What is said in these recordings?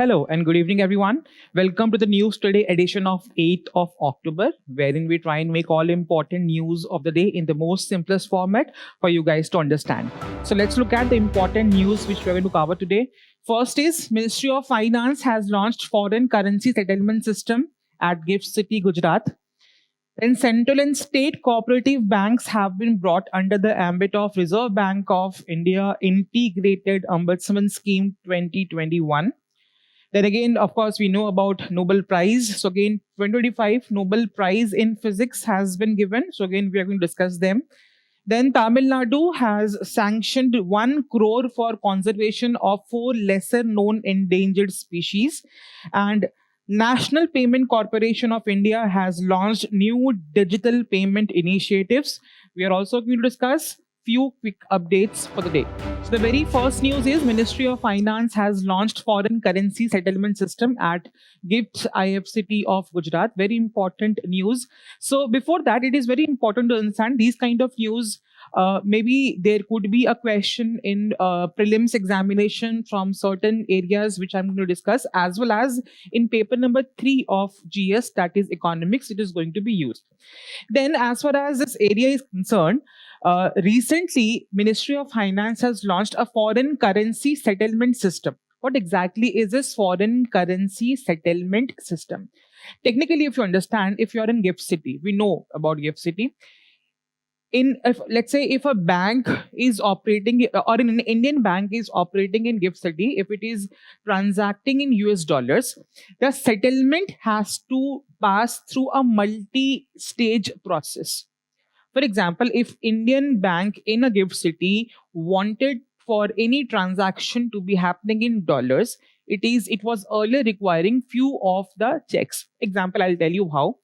Hello and good evening, everyone. Welcome to the News Today edition of 8th of October, wherein we try and make all important news of the day in the most simplest format for you guys to understand. So let's look at the important news which we're going to cover today. First is Ministry of Finance has launched foreign currency settlement system at Gift City, Gujarat. Then central and state cooperative banks have been brought under the ambit of Reserve Bank of India Integrated Ombudsman Scheme 2021. Then again, of course, we know about Nobel Prize. So again, 2025 Nobel Prize in Physics has been given. So again, we are going to discuss them. Then Tamil Nadu has sanctioned 1 crore for conservation of 4 lesser known endangered species. And National Payment Corporation of India has launched new digital payment initiatives. We are also going to discuss few quick updates for the day. So the very first news is Ministry of Finance has launched foreign currency settlement system at Gift City of Gujarat. Very important news. So before that, it is very important to understand these kind of news. Maybe there could be a question in prelims examination from certain areas which I'm going to discuss, as well as in paper number 3 of GS, that is economics, it is going to be used. Then as far as this area is concerned, recently, Ministry of Finance has launched a foreign currency settlement system. What exactly is this foreign currency settlement system? Technically, if you understand, if you're in Gift City, we know about Gift City. Let's say if a bank is operating, or an Indian bank is operating in Gift City, if it is transacting in US dollars, the settlement has to pass through a multi-stage process. For example, if Indian bank in a Gift City wanted for any transaction to be happening in dollars, it was earlier requiring few of the checks. Example, I'll tell you how.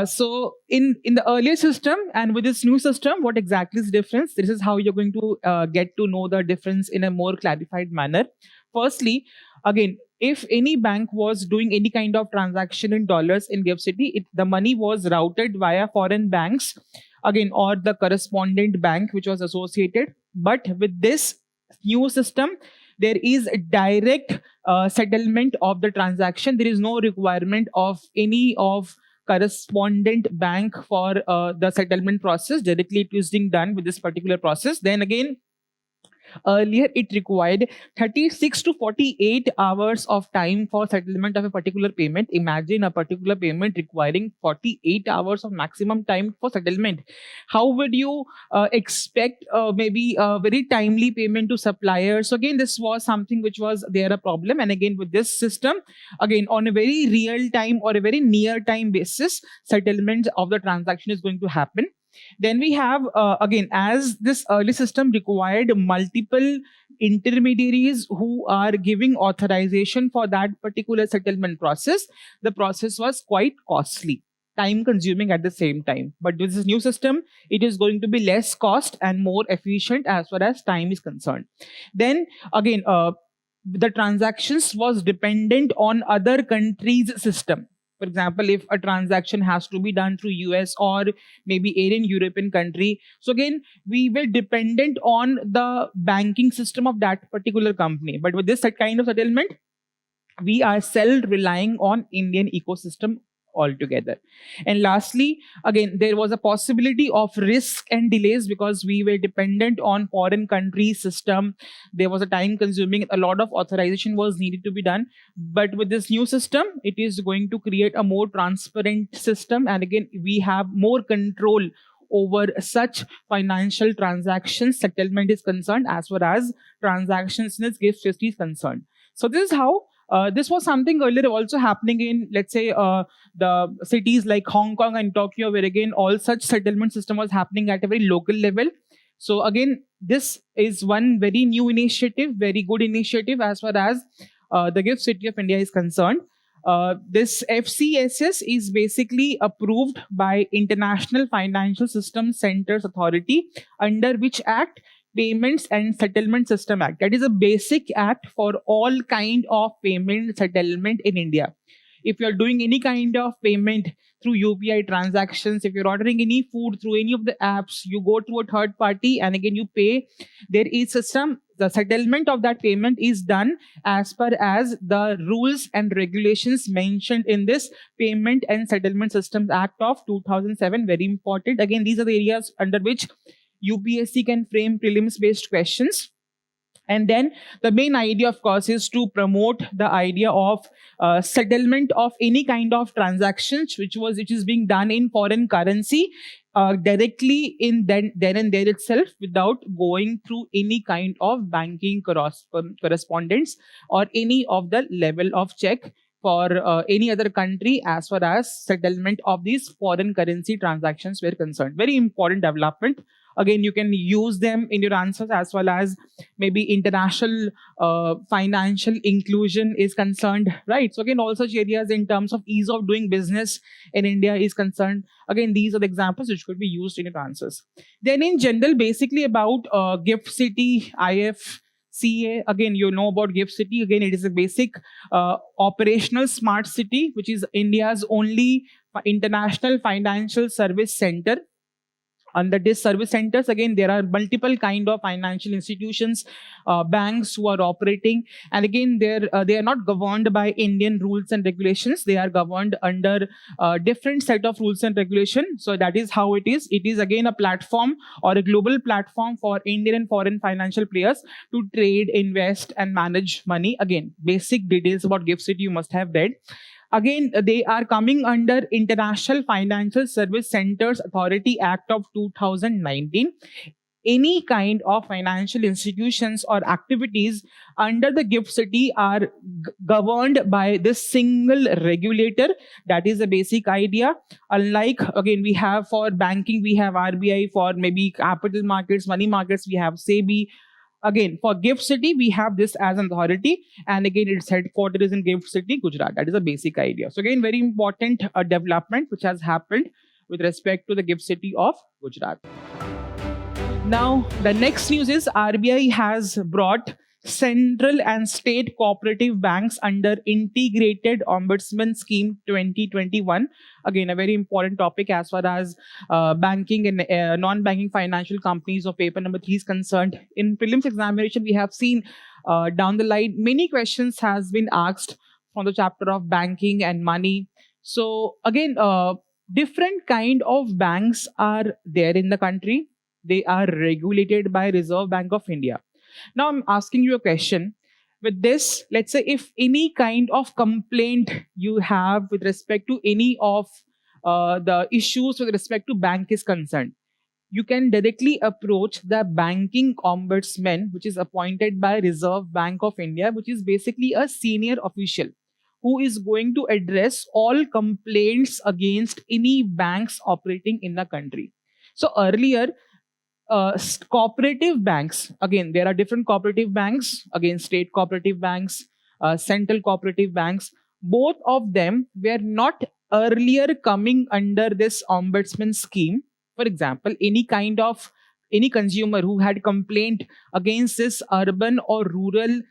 So in the earlier system and with this new system, what exactly is the difference? This is how you're going to get to know the difference in a more clarified manner. Firstly, again, if any bank was doing any kind of transaction in dollars in Gift City, the money was routed via foreign banks, again, or the correspondent bank which was associated. But with this new system, there is a direct settlement of the transaction. There is no requirement of any of correspondent bank for the settlement process. Directly it is being done with this particular process. Then again, earlier, it required 36 to 48 hours of time for settlement of a particular payment. Imagine a particular payment requiring 48 hours of maximum time for settlement. How would you expect maybe a very timely payment to suppliers? So again, this was something which was there a problem. And again, with this system, again, on a very real time or a very near time basis, settlement of the transaction is going to happen. Then we have, again, as this early system required multiple intermediaries who are giving authorization for that particular settlement process, the process was quite costly, time consuming at the same time. But with this new system, it is going to be less cost and more efficient as far as time is concerned. Then again, the transactions was dependent on other countries' system. For example, if a transaction has to be done through US or maybe any European country, so again, we will dependent on the banking system of that particular company. But with this kind of settlement, we are self-relying on Indian ecosystem altogether. And lastly, again, there was a possibility of risk and delays because we were dependent on foreign country system. There was a time consuming, a lot of authorization was needed to be done. But with this new system, it is going to create a more transparent system. And again, we have more control over such financial transactions settlement is concerned, as far as transactions in this Gift City is concerned. So this is how this was something earlier also happening in, let's say, the cities like Hong Kong and Tokyo, where again, all such settlement system was happening at a very local level. So again, this is one very new initiative, very good initiative as far as the Gift City of India is concerned. This FCSS is basically approved by International Financial Systems Centers Authority, under which act? Payments and Settlement System Act. That is a basic act for all kind of payment settlement in India. If you're doing any kind of payment through UPI transactions, if you're ordering any food through any of the apps, you go to a third party and again you pay, there is the settlement of that payment is done as per as the rules and regulations mentioned in this Payment and Settlement Systems Act of 2007. Very important. Again, these are the areas under which UPSC can frame prelims based questions. And then the main idea, of course, is to promote the idea of settlement of any kind of transactions which is being done in foreign currency directly in then and there itself, without going through any kind of banking correspondence or any of the level of check for any other country as far as settlement of these foreign currency transactions were concerned. Very important development. Again, you can use them in your answers, as well as maybe international financial inclusion is concerned, right? So again, all such areas in terms of ease of doing business in India is concerned. Again, these are the examples which could be used in your answers. Then in general, basically about GIFT City, IFCA. Again, you know about GIFT City. Again, it is a basic operational smart city, which is India's only international financial service center. Under this service centers, again, there are multiple kind of financial institutions, banks who are operating. And again, they are not governed by Indian rules and regulations. They are governed under different set of rules and regulations. So that is how it is. It is again a platform or a global platform for Indian and foreign financial players to trade, invest, and manage money. Again, basic details about GIFT City you must have read. Again, they are coming under International Financial Service Centers Authority Act of 2019. Any kind of financial institutions or activities under the GIFT City are governed by this single regulator. That is the basic idea. Unlike, again, we have for banking, we have RBI. For maybe capital markets, money markets, we have SEBI. Again, for GIFT City, we have this as an authority, and again, its headquarters is in GIFT City, Gujarat. That is a basic idea. So again, very important development which has happened with respect to the GIFT City of Gujarat. Now, the next news is RBI has brought central and state cooperative banks under Integrated Ombudsman Scheme 2021. Again, a very important topic as far as banking and non-banking financial companies of paper number 3 is concerned. In prelims examination, we have seen down the line, many questions has been asked from the chapter of banking and money. So again, different kind of banks are there in the country. They are regulated by Reserve Bank of India. Now I'm asking you a question. With this, let's say if any kind of complaint you have with respect to any of the issues with respect to bank is concerned, you can directly approach the banking ombudsman, which is appointed by Reserve Bank of India, which is basically a senior official who is going to address all complaints against any banks operating in the country. So earlier, cooperative banks, again, there are different cooperative banks, again, state cooperative banks, central cooperative banks. Both of them were not earlier coming under this ombudsman scheme. For example, any consumer who had complaint against this urban or rural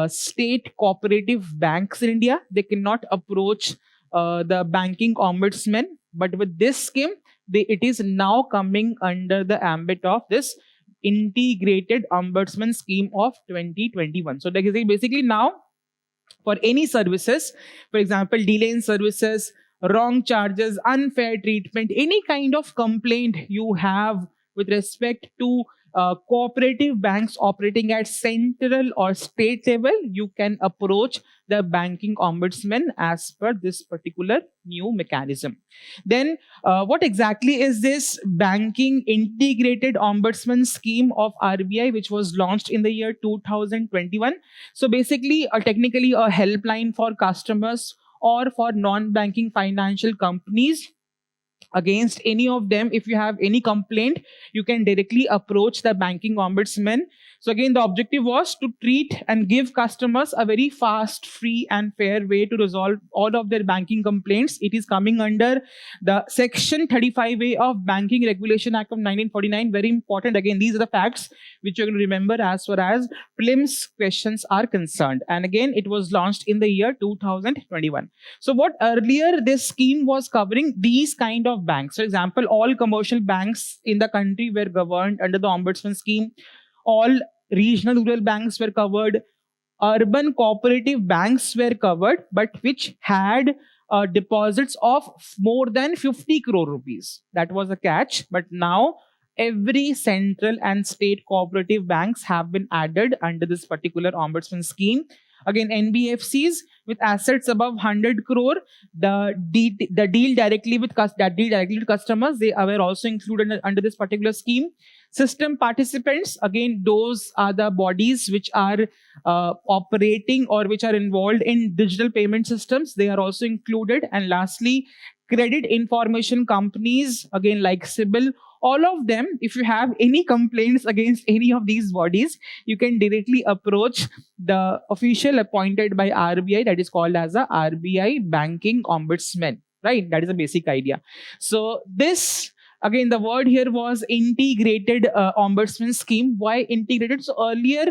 state cooperative banks in India, they cannot approach the banking ombudsman. But with this scheme, it is now coming under the ambit of this Integrated Ombudsman Scheme of 2021. So basically now, for any services, for example, delay in services, wrong charges, unfair treatment, any kind of complaint you have with respect to cooperative banks operating at central or state level, you can approach the banking ombudsman as per this particular new mechanism. Then what exactly is this banking integrated ombudsman scheme of RBI, which was launched in the year 2021? So basically, technically a helpline for customers or for non-banking financial companies. Against any of them, if you have any complaint, you can directly approach the banking ombudsman. So again, the objective was to treat and give customers a very fast, free and fair way to resolve all of their banking complaints. It is coming under the Section 35A of Banking Regulation Act of 1949. Very important. Again, these are the facts which you're going to remember as far as prelims questions are concerned. And again, it was launched in the year 2021. So what earlier this scheme was covering, these kind of banks. For example, all commercial banks in the country were governed under the ombudsman scheme. All regional rural banks were covered, urban cooperative banks were covered, but which had deposits of more than 50 crore rupees. That was a catch. But now every central and state cooperative banks have been added under this particular ombudsman scheme. Again, NBFCs with assets above 100 crore, the deal directly with customers, they were also included under this particular scheme. System participants, again, those are the bodies which are operating or which are involved in digital payment systems. They are also included. And lastly, credit information companies, again, like CIBIL, all of them, if you have any complaints against any of these bodies, you can directly approach the official appointed by RBI, that is called as a RBI Banking Ombudsman, right? That is a basic idea. So this, again, the word here was integrated ombudsman scheme. Why integrated? So earlier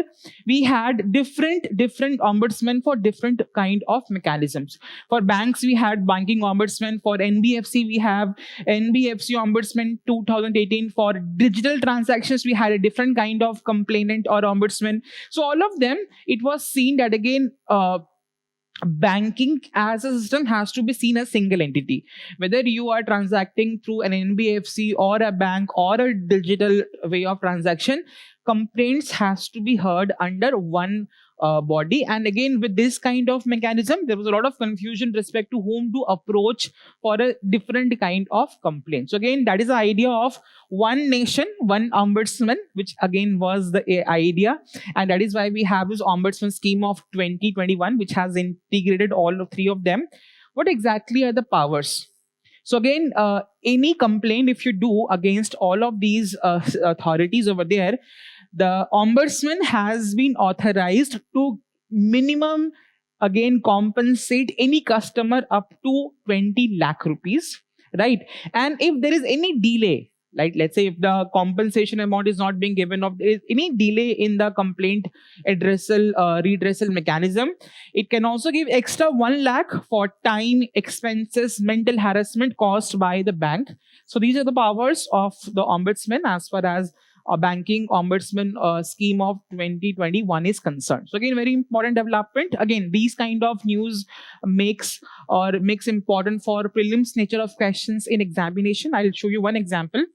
we had different ombudsmen for different kind of mechanisms. For banks, we had banking ombudsman. For NBFC, we have NBFC ombudsman 2018. For digital transactions, we had a different kind of complainant or ombudsman. So all of them, it was seen that again, banking as a system has to be seen as single entity. Whether you are transacting through an NBFC or a bank or a digital way of transaction, complaints has to be heard under one body. And again, with this kind of mechanism, there was a lot of confusion respect to whom to approach for a different kind of complaint. So again, that is the idea of one nation, one ombudsman, which again was the idea. And that is why we have this ombudsman scheme of 2021, which has integrated all of three of them. What exactly are the powers? So again, any complaint if you do against all of these authorities over there, the ombudsman has been authorized to minimum, again, compensate any customer up to 20 lakh rupees, right? And if there is any delay, like let's say if the compensation amount is not being given, or there is any delay in the complaint redressal mechanism, it can also give extra 1 lakh for time, expenses, mental harassment caused by the bank. So these are the powers of the ombudsman as far as a banking ombudsman scheme of 2021 is concerned. So again, very important development. Again, these kind of news makes important for prelims nature of questions in examination. I'll show you one example.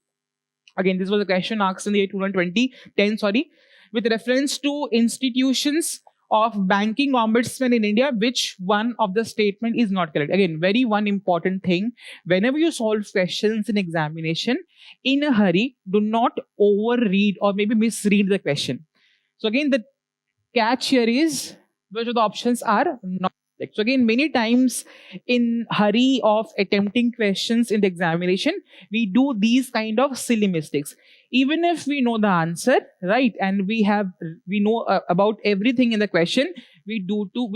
Again, this was a question asked in the year 2010, with reference to institutions of banking ombudsman in India, which one of the statement is not correct. Again, very one important thing. Whenever you solve questions in examination, in a hurry, do not overread or maybe misread the question. So again, the catch here is which of the options are not correct. So again, many times in hurry of attempting questions in the examination, we do these kind of silly mistakes. Even if we know the answer, right, and we know about everything in the question, we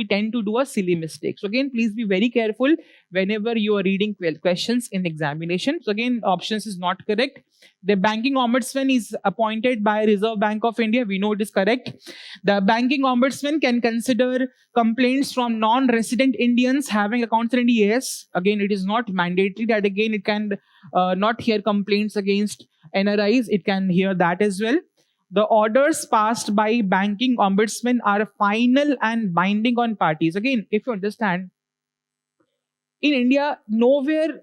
tend to do a silly mistake. So again, please be very careful whenever you are reading questions in examination. So again, options is not correct. The banking ombudsman is appointed by Reserve Bank of India. We know it is correct. The banking ombudsman can consider complaints from non-resident Indians having accounts in India. Yes, again, it is not mandatory that again it can not hear complaints against NRIs. It can hear that as well. The orders passed by banking ombudsman are final and binding on parties. Again, if you understand, in India, nowhere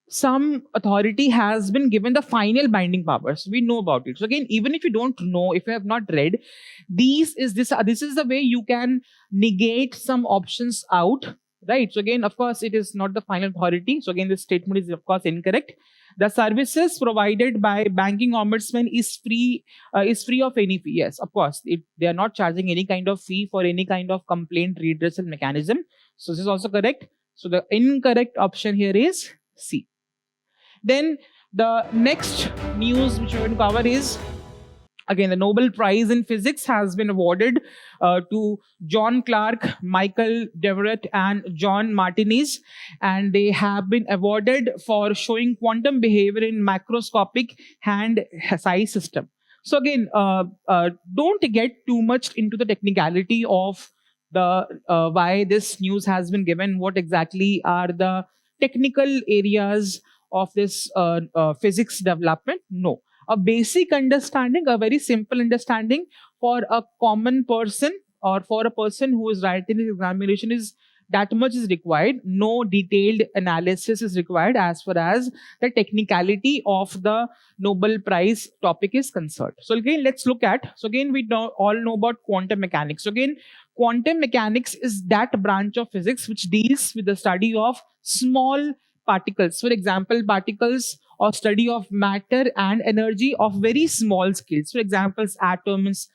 some authority has been given the final binding powers. We know about it. So again, even if you don't know, if you have not read, this is the way you can negate some options out, right? So again, of course, it is not the final authority. So again, this statement is of course incorrect. The services provided by banking ombudsman is free of any fee. Yes, of course, they are not charging any kind of fee for any kind of complaint redressal mechanism. So this is also correct. So the incorrect option here is C. Then the next news which we're going to cover is, again, the Nobel Prize in Physics has been awarded to John Clark, Michael Deverett, and John Martinez, and they have been awarded for showing quantum behavior in macroscopic hand size system. So again, don't get too much into the technicality of the why this news has been given. What exactly are the technical areas of this physics development? No. A basic understanding, a very simple understanding. for a common person or for a person who is writing this examination is that much is required. No detailed analysis is required as far as the technicality of the Nobel Prize topic is concerned. So again, let's look at, so again, we all know about quantum mechanics. So again, quantum mechanics is that branch of physics which deals with the study of small particles. For example, particles or study of matter and energy of very small scales. For examples, atoms,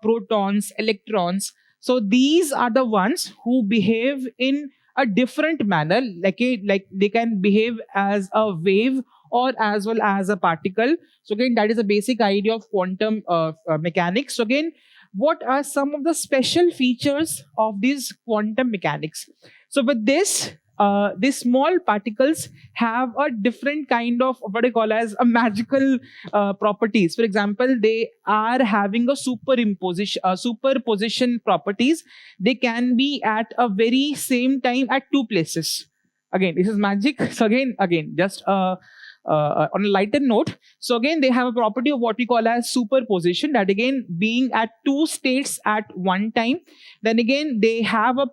protons, electrons. So these are the ones who behave in a different manner, like they can behave as a wave or as well as a particle. So again, that is the basic idea of quantum mechanics. So again, what are some of the special features of these quantum mechanics? So with this, these small particles have a different kind of what I call as a magical properties. For example, they are having a superposition properties. They can be at a very same time at two places. Again, this is magic. So again, just on a lighter note, so again, they have a property of what we call as superposition, that again, being at two states at one time. Then again, they have a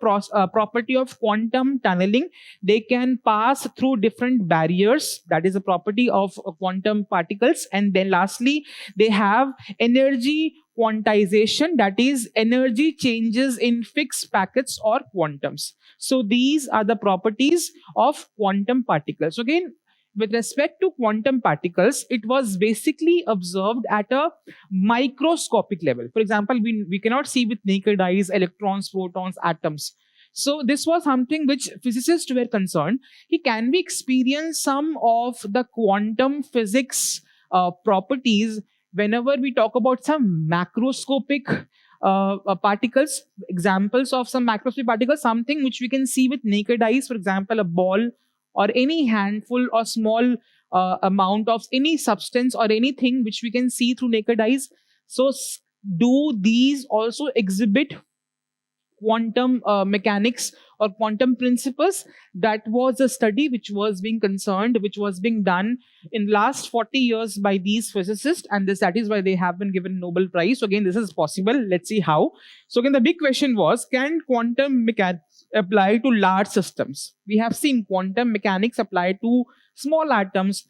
property of quantum tunneling. They can pass through different barriers. That is a property of quantum particles. And then lastly, they have energy quantization, that is energy changes in fixed packets or quantums. So these are the properties of quantum particles. So again, with respect to quantum particles, it was basically observed at a microscopic level. For example, we cannot see with naked eyes electrons, protons, atoms. So this was something which physicists were concerned. Can we experience some of the quantum physics properties whenever we talk about some macroscopic particles? Examples of some macroscopic particles, something which we can see with naked eyes, for example, a ball or any handful or small amount of any substance or anything which we can see through naked eyes. So do these also exhibit quantum mechanics or quantum principles? That was a study which was being done in last 40 years by these physicists, and that is why they have been given Nobel Prize. So again, this is possible. Let's see how. So again, the big question was, can quantum mechanics apply to large systems? We have seen quantum mechanics apply to small atoms,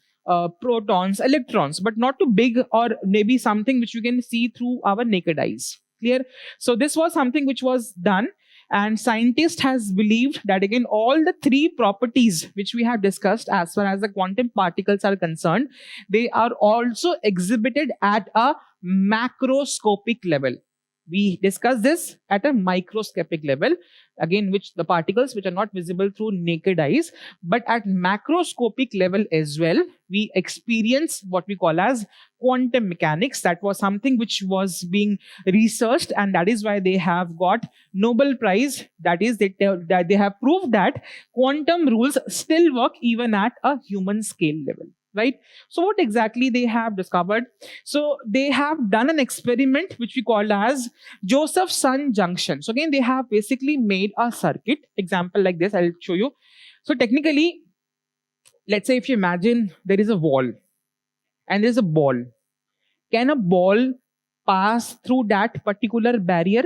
protons, electrons, but not to big or maybe something which you can see through our naked eyes. Clear? So this was something which was done, and scientists has believed that again, all the three properties which we have discussed as far as the quantum particles are concerned, they are also exhibited at a macroscopic level. We discussed this at a microscopic level, again, which the particles which are not visible through naked eyes, but at macroscopic level as well, we experience what we call as quantum mechanics. That was something which was being researched, and that is why they have got Nobel Prize. That is, that they have proved that quantum rules still work even at a human scale level. Right? So what exactly they have discovered? So they have done an experiment which we call as Josephson junction. So again, they have basically made a circuit. Example like this, I'll show you. So technically, let's say if you imagine there is a wall and there's a ball. Can a ball pass through that particular barrier?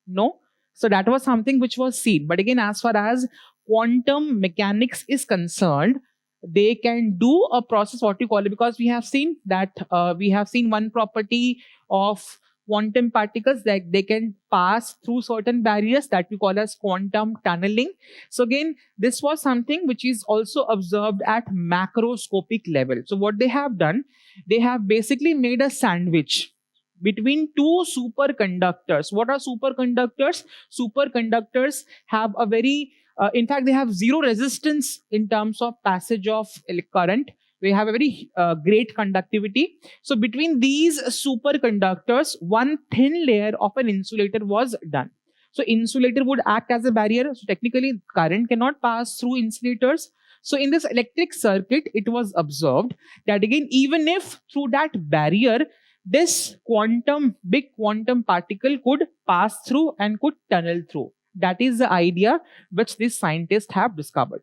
No. So that was something which was seen. But again, as far as quantum mechanics is concerned, they can do a process, what you call it, because we have seen that one property of quantum particles, that they can pass through certain barriers that we call as quantum tunneling. So again, this was something which is also observed at macroscopic level. So what they have done, they have basically made a sandwich between two superconductors. What are superconductors? Superconductors have a very in fact, they have zero resistance in terms of passage of current. They have a very great conductivity. So between these superconductors, one thin layer of an insulator was done. So insulator would act as a barrier. So technically, current cannot pass through insulators. So in this electric circuit, it was observed that again, even if through that barrier, this big quantum particle could pass through and could tunnel through. That is the idea which these scientists have discovered,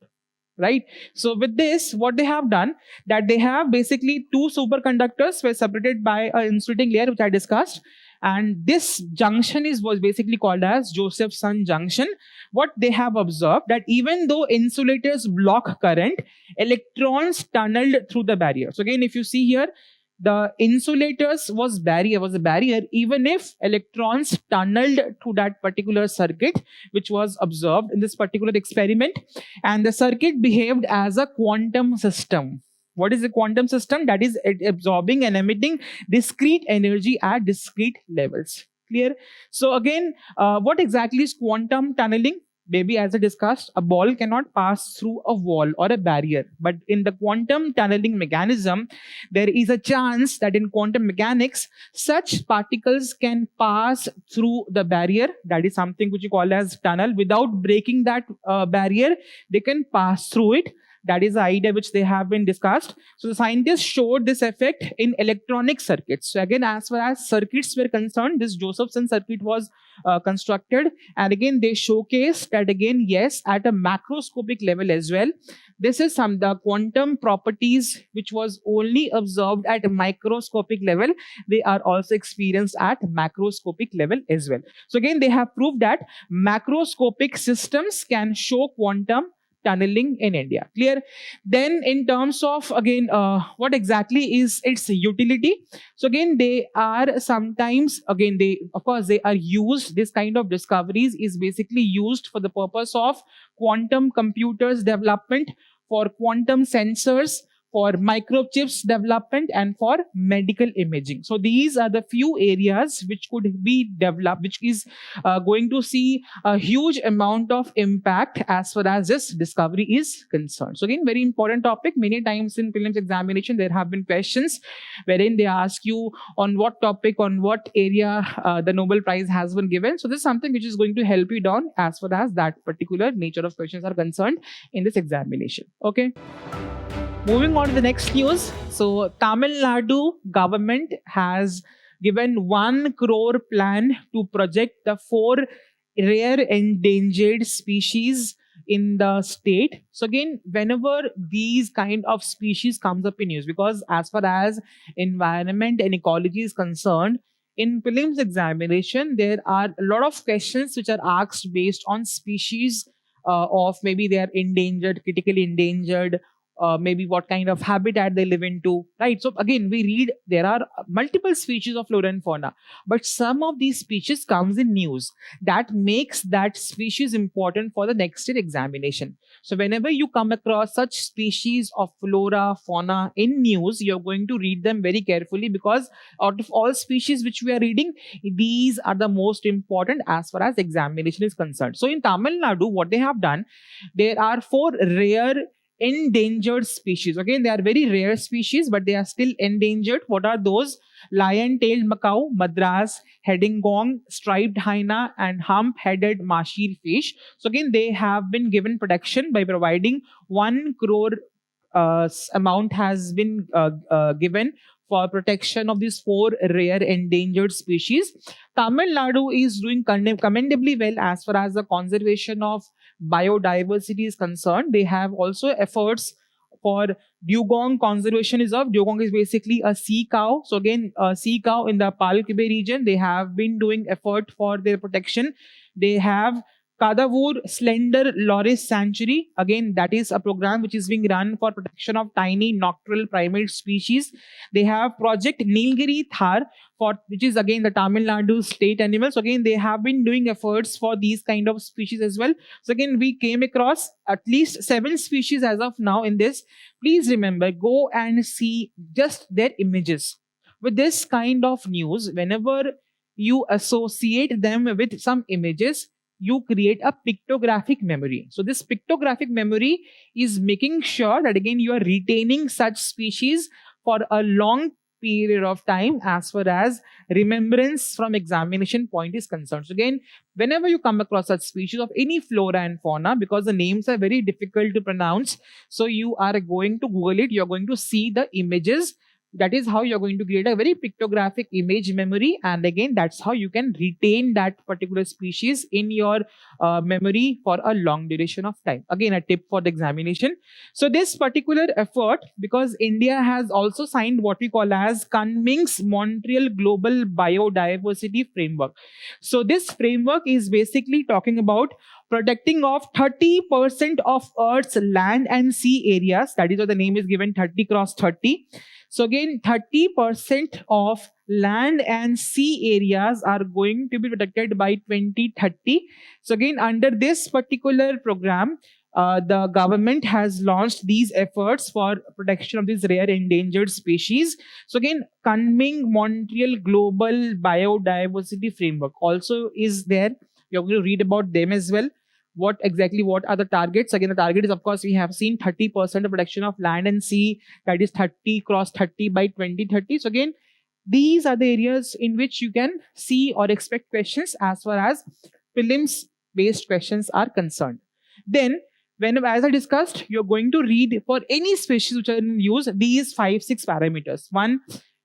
right? So with this, what they have done, that they have basically two superconductors were separated by an insulating layer, which I discussed. And this junction was basically called as Josephson junction. What they have observed, that even though insulators block current, electrons tunneled through the barrier. So again, if you see here, the insulators was a barrier, even if electrons tunneled through that particular circuit, which was observed in this particular experiment. And the circuit behaved as a quantum system. What is a quantum system? That is absorbing and emitting discrete energy at discrete levels. Clear? So again, what exactly is quantum tunneling? Maybe as I discussed, a ball cannot pass through a wall or a barrier. But in the quantum tunneling mechanism, there is a chance that in quantum mechanics, such particles can pass through the barrier. That is something which you call as tunnel. Without breaking that barrier, they can pass through it. That is the idea which they have been discussed. So the scientists showed this effect in electronic circuits. So again, as far as circuits were concerned, this Josephson circuit was constructed. And again, they showcased that again, yes, at a macroscopic level as well. This is the quantum properties which was only observed at a microscopic level. They are also experienced at macroscopic level as well. So again, they have proved that macroscopic systems can show quantum tunneling in India. Clear? Then in terms of again, what exactly is its utility? So again, they are sometimes, again, they are used, this kind of discoveries is basically used for the purpose of quantum computers development, for quantum sensors, for microchips development, and for medical imaging. So these are the few areas which could be developed, which is going to see a huge amount of impact as far as this discovery is concerned. So again, very important topic. Many times in prelims examination, there have been questions wherein they ask you on what topic, on what area the Nobel Prize has been given. So this is something which is going to help you down as far as that particular nature of questions are concerned in this examination. Okay. Moving on to the next news. So Tamil Nadu government has given 1 crore plan to project the 4 rare endangered species in the state. So again, whenever these kind of species comes up in news, because as far as environment and ecology is concerned, in prelims examination, there are a lot of questions which are asked based on species of maybe they are endangered, critically endangered, maybe what kind of habitat they live into, right? So again, we read there are multiple species of flora and fauna, but some of these species comes in news that makes that species important for the next year examination. So whenever you come across such species of flora, fauna in news, you're going to read them very carefully, because out of all species which we are reading, these are the most important as far as examination is concerned. So in Tamil Nadu, what they have done, there are 4 rare endangered species. Again, they are very rare species, but they are still endangered. What are those? Lion-tailed macaw, madras, headingong, striped hyena, and hump-headed mahseer fish. So again, they have been given protection by providing 1 crore amount has been given for protection of these 4 rare endangered species. Tamil Nadu is doing commendably well as far as the conservation of biodiversity is concerned. They have also efforts for dugong conservation is of. Dugong is basically a sea cow. So again, a sea cow in the Palkibbe region, they have been doing effort for their protection. They have Kadavur Slender Loris Sanctuary. Again, that is a program which is being run for protection of tiny nocturnal primate species. They have Project Nilgiri Thar, which is again the Tamil Nadu state animal. So again, they have been doing efforts for these kind of species as well. So again, we came across at least 7 species as of now in this. Please remember, go and see just their images. With this kind of news, whenever you associate them with some images, you create a pictographic memory. So this pictographic memory is making sure that again you are retaining such species for a long period of time as far as remembrance from examination point is concerned. So again, whenever you come across such species of any flora and fauna, because the names are very difficult to pronounce, so you are going to Google it, you're going to see the images That is how you're going to create a very pictographic image memory, and again that's how you can retain that particular species in your memory for a long duration of time. Again, a tip for the examination. So this particular effort, because India has also signed what we call as Kunming's Montreal Global Biodiversity Framework. So this framework is basically talking about protecting of 30% of Earth's land and sea areas. That is what the name is given, 30 cross 30. So again, 30% of land and sea areas are going to be protected by 2030. So again, under this particular program, the government has launched these efforts for protection of these rare endangered species. So again, Kunming Montreal Global Biodiversity Framework also is there. You're going to read about them as well. What are the targets? Again, the target is, of course, we have seen 30% of protection of land and sea, that is 30 cross 30 by 2030. So again, these are the areas in which you can see or expect questions as far as prelims based questions are concerned. Then, as I discussed, you're going to read for any species which are in use these 5-6 parameters. One,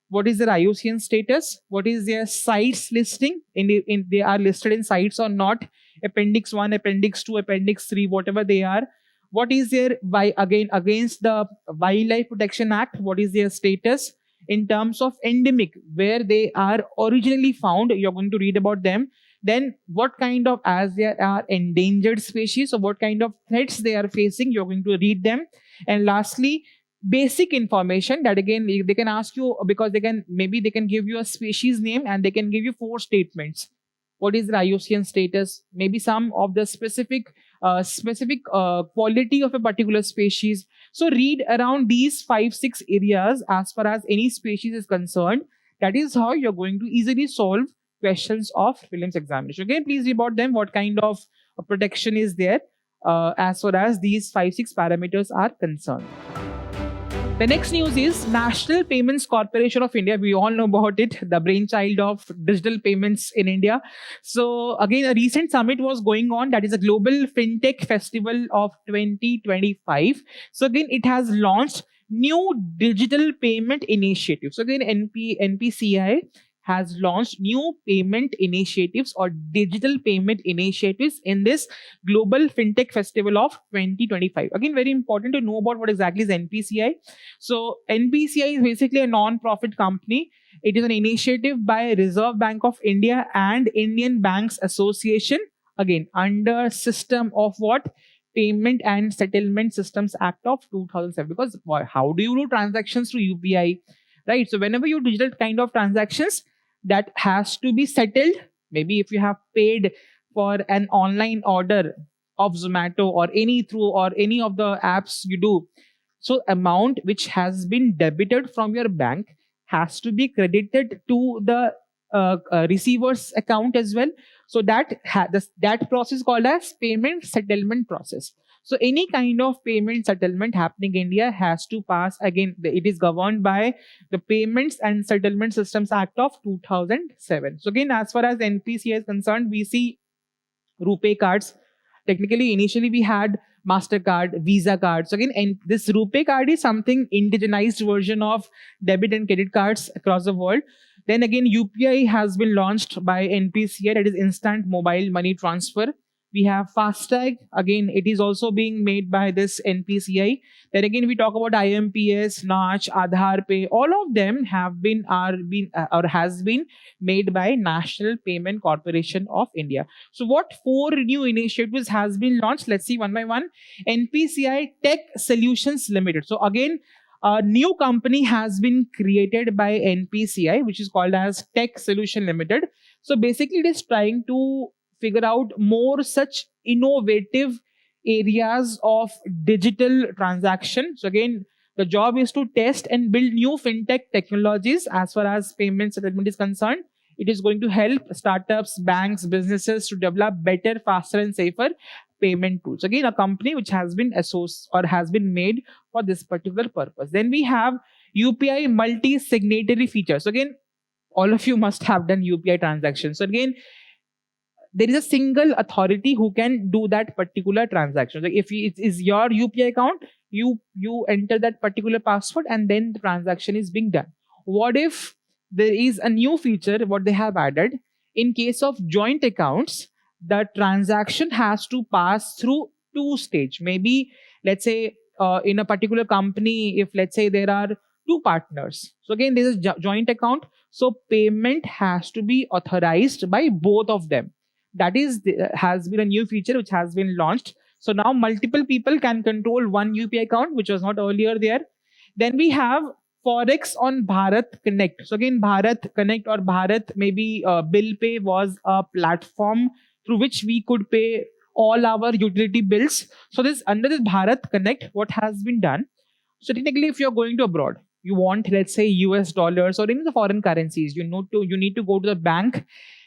what is their IUCN status? What is their sites listing? In they are listed in sites or not? Appendix 1, Appendix 2, Appendix 3, whatever they are. What is their, against the Wildlife Protection Act, what is their status? In terms of endemic, where they are originally found, you're going to read about them. Then what kind of, as there are endangered species, so what kind of threats they are facing, you're going to read them. And lastly, basic information that again they can ask you, because they can give you a species name and they can give you 4 statements. What is the IUCN status? Maybe some of the specific quality of a particular species. So read around these 5-6 areas as far as any species is concerned. That is how you're going to easily solve questions of prelims examination. Again, please read about them. What kind of protection is there as far as these 5-6 parameters are concerned. The next news is National Payments Corporation of India. We all know about it, the brainchild of digital payments in India. So again, a recent summit was going on. That is a Global FinTech Festival of 2025. So again, it has launched new digital payment initiatives. So again, NPCI has launched new payment initiatives or digital payment initiatives in this Global FinTech Festival of 2025. Again, very important to know about what exactly is NPCI. So NPCI is basically a non-profit company. It is an initiative by Reserve Bank of India and Indian Banks Association. Again, under system of what? Payment and Settlement Systems Act of 2007. Because how do you do transactions through UPI? Right? So whenever you do digital kind of transactions, that has to be settled. Maybe if you have paid for an online order of Zomato or any of the apps you do, so amount which has been debited from your bank has to be credited to the receiver's account as well. So that process is called as payment settlement process. So any kind of payment settlement happening in India has to pass, again, it is governed by the Payments and Settlement Systems Act of 2007. So again, as far as NPCI is concerned, we see RuPay cards. Technically, initially we had MasterCard, Visa cards. So again, and this RuPay card is something indigenized version of debit and credit cards across the world. Then again, UPI has been launched by NPCI, that is Instant Mobile Money Transfer. We have FASTag. Again, it is also being made by this NPCI. Then again, we talk about IMPS, Nach, Aadhaar Pay. All of them has been made by National Payment Corporation of India. So what 4 new initiatives has been launched? Let's see one by one. NPCI Tech Solutions Limited. So again, a new company has been created by NPCI, which is called as Tech Solution Limited. So basically, it is trying to figure out more such innovative areas of digital transaction. So again, the job is to test and build new fintech technologies as far as payment settlement is concerned. It is going to help startups, banks, businesses to develop better, faster and safer payment tools. Again, a company which has been has been made for this particular purpose. Then we have UPI multi-signatory features. So again, all of you must have done UPI transactions. So again, there is a single authority who can do that particular transaction. Like if it is your UPI account, you enter that particular password and then the transaction is being done. what if there is a new feature what they have added? In case of joint accounts, the transaction has to pass through two stage. Maybe let's say in a particular company, if let's say there are two partners, so again this is joint account, so payment has to be authorized by both of them. That is has been a new feature which has been launched. So now multiple people can control one UPI account, which was not earlier there. Then we have Forex on Bharat Connect. So again, Bharat Connect or Bharat maybe Bill Pay was a platform through which we could pay all our utility bills. So this under this Bharat Connect, what has been done? So technically, if you're going to abroad, you want let's say US dollars or any of the foreign currencies, you need to go to the bank,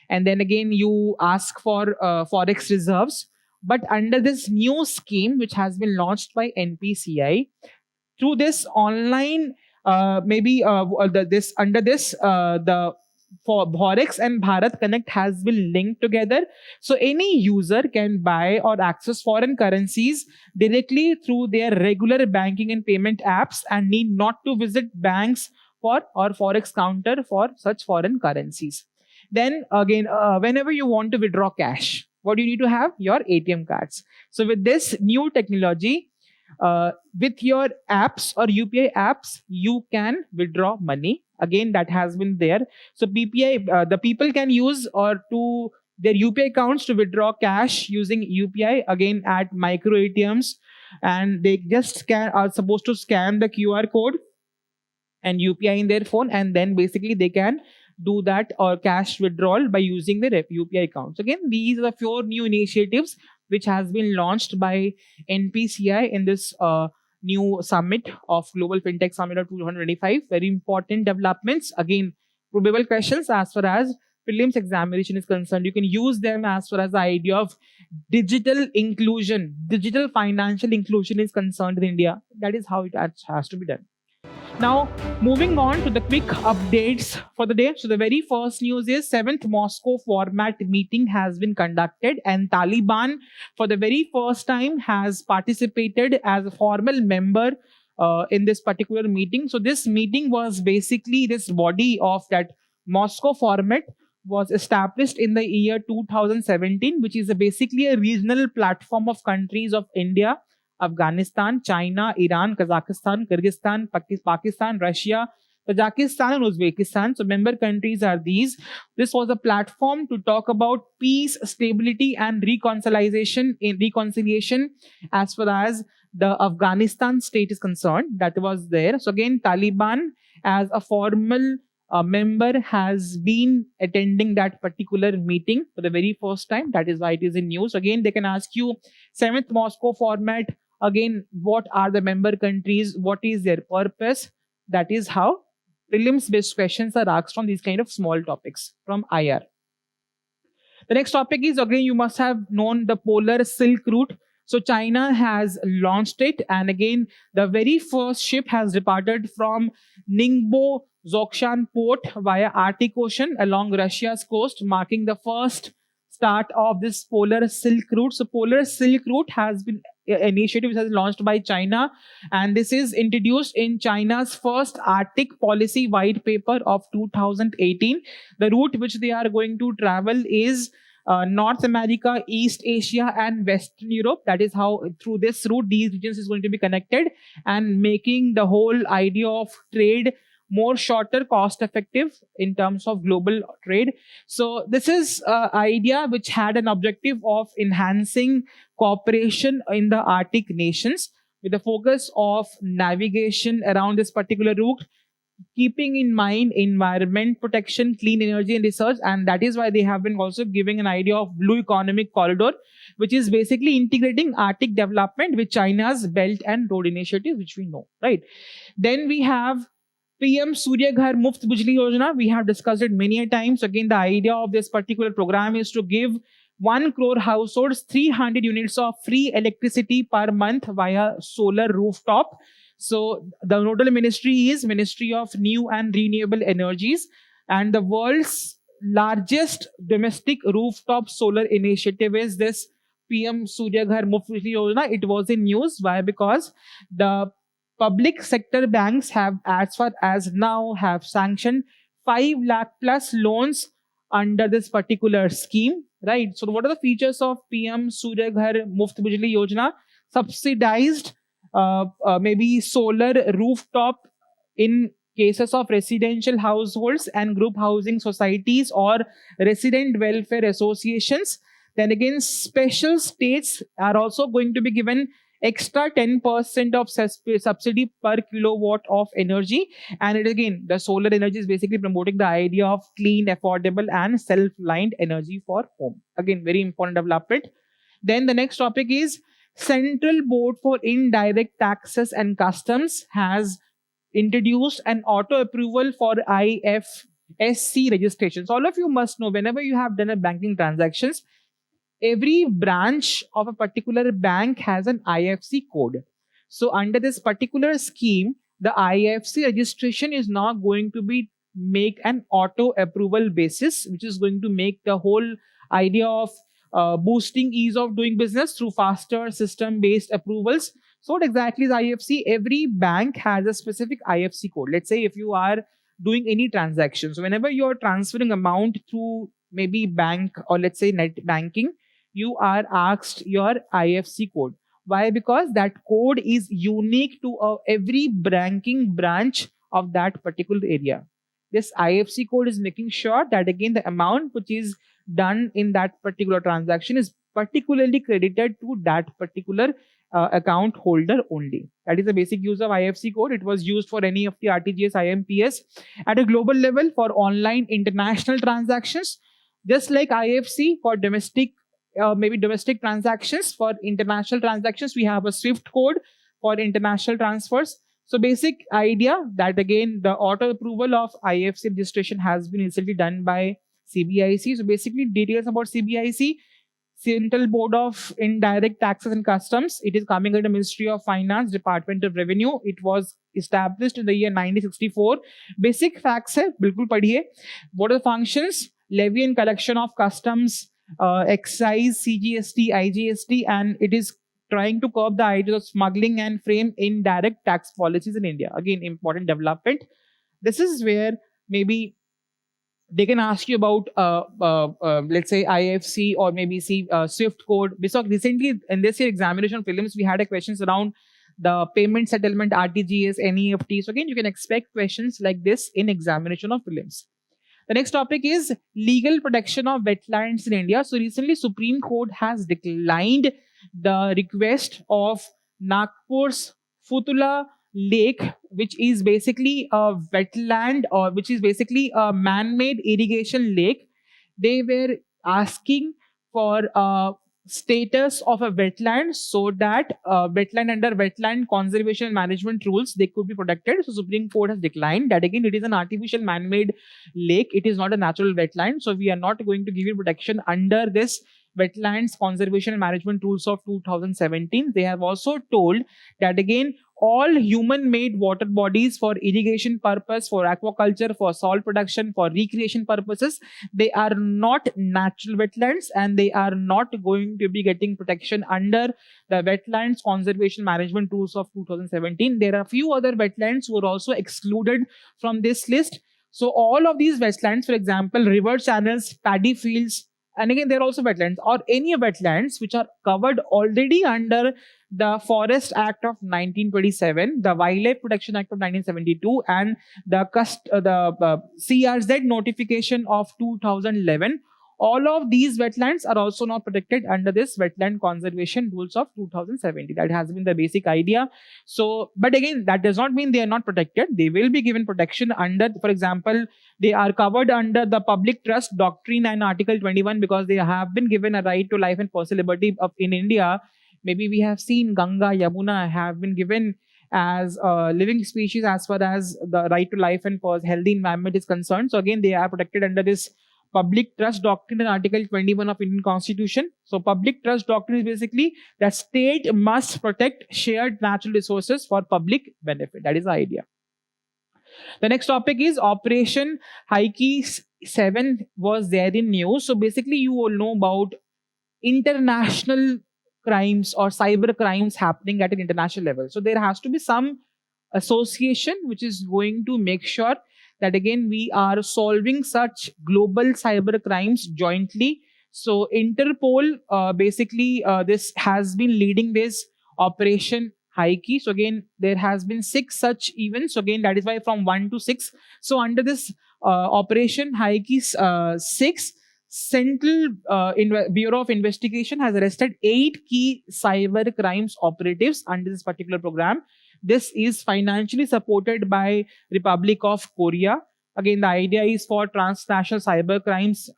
and then again you ask for forex reserves. But under this new scheme which has been launched by NPCI, through this online the for Forex and Bharat Connect has been linked together. So any user can buy or access foreign currencies directly through their regular banking and payment apps and need not to visit banks for or Forex counter for such foreign currencies. Then again, whenever you want to withdraw cash, what do you need to have? Your ATM cards. So with this new technology, with your apps or UPI apps, you can withdraw money. Again, that has been there. So PPI, the people can use or to their UPI accounts to withdraw cash using UPI again at micro ATMs, and they just are supposed to scan the QR code and UPI in their phone, and then basically they can do that or cash withdrawal by using their UPI accounts. Again, these are the 4 new initiatives which has been launched by NPCI in this new summit of Global FinTech Summit of 2025. Very important developments. Again, probable questions as far as prelims examination is concerned. You can use them as far as the idea of digital inclusion, digital financial inclusion is concerned in India. That is how it has to be done. Now, moving on to the quick updates for the day. So the very first news is 7th Moscow format meeting has been conducted, and Taliban for the very first time has participated as a formal member in this particular meeting. So this meeting was basically this body of that Moscow format was established in the year 2017, which is basically a regional platform of countries of India, Afghanistan, China, Iran, Kazakhstan, Kyrgyzstan, Pakistan, Russia, Tajikistan, and Uzbekistan. So member countries are these. This was a platform to talk about peace, stability, and reconciliation as far as the Afghanistan state is concerned. That was there. So again, Taliban as a formal member has been attending that particular meeting for the very first time. That is why it is in news. Again, they can ask you 7th Moscow format. Again, what are the member countries? What is their purpose? That is how prelims-based questions are asked on these kind of small topics from IR. The next topic is, again, you must have known the polar Silk Route. So China has launched it, and again, the very first ship has departed from Ningbo Zhongshan port via Arctic Ocean along Russia's coast, marking the first start of this polar Silk Route. So polar Silk Route has been initiative which has launched by China, and this is introduced in China's first Arctic policy white paper of 2018. The route which they are going to travel is North America, East Asia, and Western Europe. That is how through this route these regions is going to be connected, and making the whole idea of trade more shorter, cost effective in terms of global trade. So this is an idea which had an objective of enhancing cooperation in the Arctic nations with the focus of navigation around this particular route, keeping in mind environment protection, clean energy and research. And that is why they have been also giving an idea of blue economic corridor, which is basically integrating Arctic development with China's Belt and Road Initiative, which we know, right? Then we have PM Surya Ghar Muft Bijli Yojana. We have discussed it many a times. Again, the idea of this particular program is to give 1 crore households 300 units of free electricity per month via solar rooftop. So the nodal ministry is Ministry of New and Renewable Energies, and the world's largest domestic rooftop solar initiative is this PM Surya Ghar Muft Bijli Yojana. It was in news. Why? Because the public sector banks have, as far as now, have sanctioned 5 lakh plus loans under this particular scheme, right? So what are the features of PM Surya Ghar Muft Bijli Yojana? Subsidized maybe solar rooftop in cases of residential households and group housing societies or resident welfare associations. Then again, special states are also going to be given extra 10% of subsidy per kilowatt of energy. And it, again, the solar energy is basically promoting the idea of clean, affordable and self-reliant energy for home. Again, very important development. Then the next topic is Central Board for Indirect Taxes and Customs has introduced an auto approval for IFSC registration. So all of you must know, whenever you have done a banking transactions, every branch of a particular bank has an IFSC code. So under this particular scheme, the IFSC registration is now going to be make an auto approval basis, which is going to make the whole idea of boosting ease of doing business through faster system-based approvals. So what exactly is IFSC? Every bank has a specific IFSC code. Let's say if you are doing any transactions, whenever you're transferring amount through maybe bank or let's say net banking, you are asked your IFSC code. Why? Because that code is unique to every banking branch of that particular area. This IFSC code is making sure that again the amount which is done in that particular transaction is particularly credited to that particular account holder only. That is the basic use of IFSC code. It was used for any of the RTGS, IMPS at a global level for online international transactions, just like IFSC for domestic maybe domestic transactions. For international transactions, we have a SWIFT code for international transfers. So basic idea that again the auto approval of IFSC registration has been recently done by CBIC. So basically details about CBIC, Central Board of Indirect Taxes and Customs. It is coming under Ministry of Finance, Department of Revenue. It was established in the year 1964. Basic facts hai, bilkul padhiye. What are the functions? Levy and collection of customs, excise, CGST, IGST, and it is trying to curb the idea of smuggling and frame indirect tax policies in India. Again, important development. This is where maybe they can ask you about, let's say, IFC or maybe SWIFT code. Because recently in this year examination prelims, we had a questions around the payment settlement, RTGS, NEFT. So again, you can expect questions like this in examination of prelims. The next topic is legal protection of wetlands in India. So recently, Supreme Court has declined the request of Nagpur's Futula Lake, which is basically a wetland or which is basically a man-made irrigation lake. They were asking for status of a wetland so that wetland under wetland conservation and management rules they could be protected. So Supreme Court has declined that. Again, it is an artificial man-made lake. It is not a natural wetland. So we are not going to give you protection under this wetlands conservation and management rules of 2017. They have also told that again all human-made water bodies for irrigation purpose, for aquaculture, for salt production, for recreation purposes, they are not natural wetlands and they are not going to be getting protection under the wetlands conservation management rules of 2017. There are a few other wetlands who are also excluded from this list. So all of these wetlands, for example, river channels, paddy fields, and again, there are also wetlands or any wetlands which are covered already under the Forest Act of 1927, the Wildlife Protection Act of 1972, and the CRZ notification of 2011. All of these wetlands are also not protected under this wetland conservation rules of 2017. That has been the basic idea. So, but again, that does not mean they are not protected. They will be given protection under, for example, they are covered under the public trust doctrine and Article 21 because they have been given a right to life and personal liberty in India. Maybe we have seen Ganga, Yamuna have been given as living species as far as the right to life and healthy environment is concerned. So again, they are protected under this public trust doctrine in Article 21 of Indian Constitution. So public trust doctrine is basically that state must protect shared natural resources for public benefit. That is the idea. The next topic is Operation Hikey 7 was there in news. So basically you all know about international crimes or cyber crimes happening at an international level. So there has to be some association which is going to make sure that again we are solving such global cyber crimes jointly. So Interpol this has been leading this operation high key. So again there has been 6 such events. So again that is why from 1 to 6. So under this operation high key 6, Central Bureau of Investigation has arrested 8 key cyber crimes operatives under this particular program. This is financially supported by Republic of Korea. Again, the idea is for transnational cyber crimes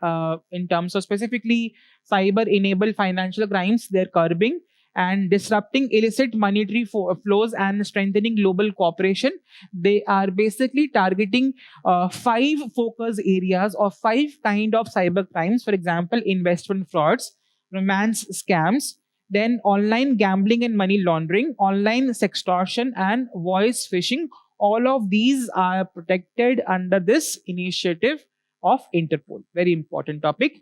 in terms of specifically cyber-enabled financial crimes. They're curbing and disrupting illicit monetary flows and strengthening global cooperation. They are basically targeting 5 focus areas or 5 kind of cyber crimes. For example, investment frauds, romance scams, then online gambling and money laundering, online sextortion, and voice phishing. All of these are protected under this initiative of Interpol. Very important topic.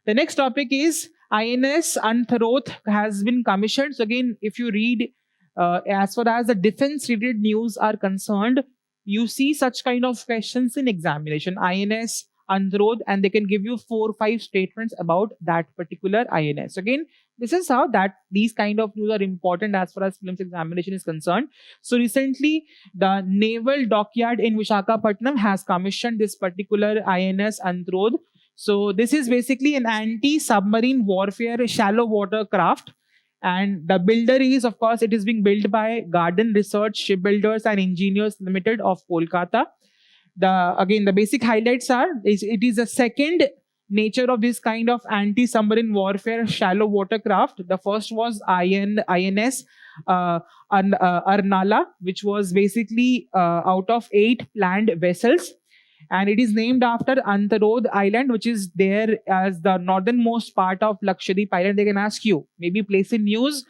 The next topic is INS Antaroth has been commissioned. So again, if you read as far as the defense related news are concerned, you see such kind of questions in examination. INS Antaroth, and they can give you 4 or 5 statements about that particular INS. Again, this is how that these kind of news are important as far as prelims examination is concerned. So recently, the Naval Dockyard in Visakhapatnam has commissioned this particular INS Antaroth. So this is basically an anti-submarine warfare shallow water craft. And the builder is, of course, it is being built by Garden Research Shipbuilders and Engineers Limited of Kolkata. The basic highlights are it is the second nature of this kind of anti-submarine warfare shallow water craft. The first was INS Arnala, which was basically out of 8 planned vessels. And it is named after Antaroth Island, which is there as the northernmost part of Lakshadweep Island. They can ask you, maybe place in news,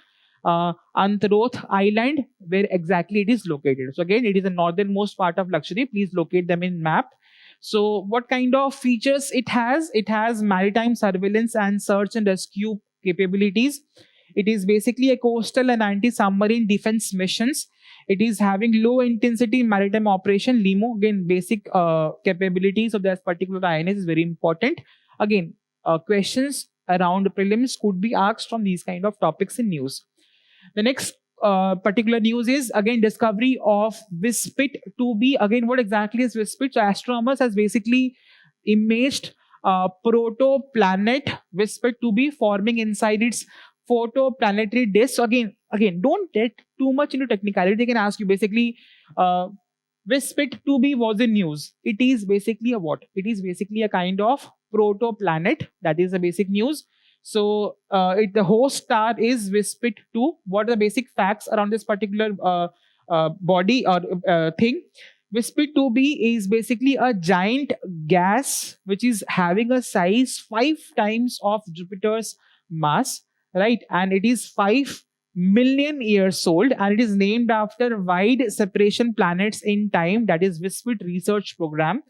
Antaroth Island, where exactly it is located. So again, it is the northernmost part of Lakshadweep. Please locate them in map. So what kind of features it has? It has maritime surveillance and search and rescue capabilities. It is basically a coastal and anti-submarine defense missions. It is having low intensity maritime operation, LIMO. Again, basic capabilities of this particular INS is very important. Again, questions around prelims could be asked from these kind of topics in news. The next particular news is again discovery of Wispit 2b. Again, what exactly is Wispit? So astronomers has basically imaged protoplanet Wispit 2b forming inside its photoplanetary disk. So again, don't get too much into technicality. They can ask you basically, Wispit 2b was in news. It is basically a what? It is basically a kind of protoplanet. That is the basic news. So the host star is Wispit 2. What are the basic facts around this particular body or thing? Wispit 2b is basically a giant gas which is having a size 5 times of Jupiter's mass, right? And it is 5 million years old, and it is named after wide separation planets in time, that is Wispit research program.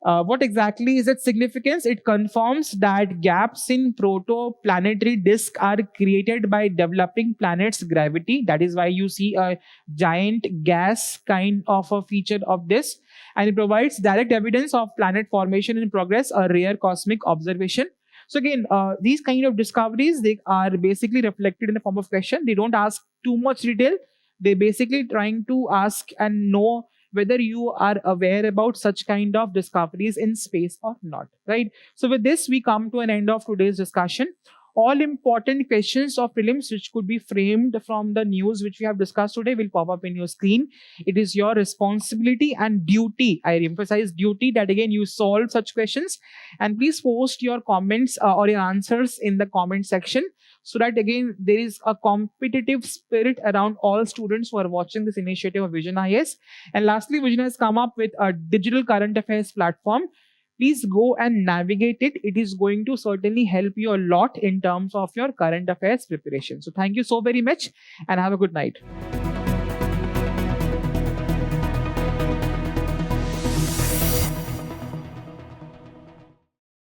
What exactly is its significance? It confirms that gaps in protoplanetary disk are created by developing planets' gravity. That is why you see a giant gas kind of a feature of this. And it provides direct evidence of planet formation in progress, a rare cosmic observation. So again, these kind of discoveries, they are basically reflected in the form of question. They don't ask too much detail. They basically trying to ask and know whether you are aware about such kind of discoveries in space or not, right? So with this, we come to an end of today's discussion. All important questions of prelims which could be framed from the news which we have discussed today will pop up in your screen. It is your responsibility and duty, I emphasize duty, that again you solve such questions, and please post your comments or your answers in the comment section, so that again there is a competitive spirit around all students who are watching this initiative of Vision IS. And lastly, Vision has come up with a digital current affairs platform. Please go and navigate it. It is going to certainly help you a lot in terms of your current affairs preparation. So thank you so very much and have a good night.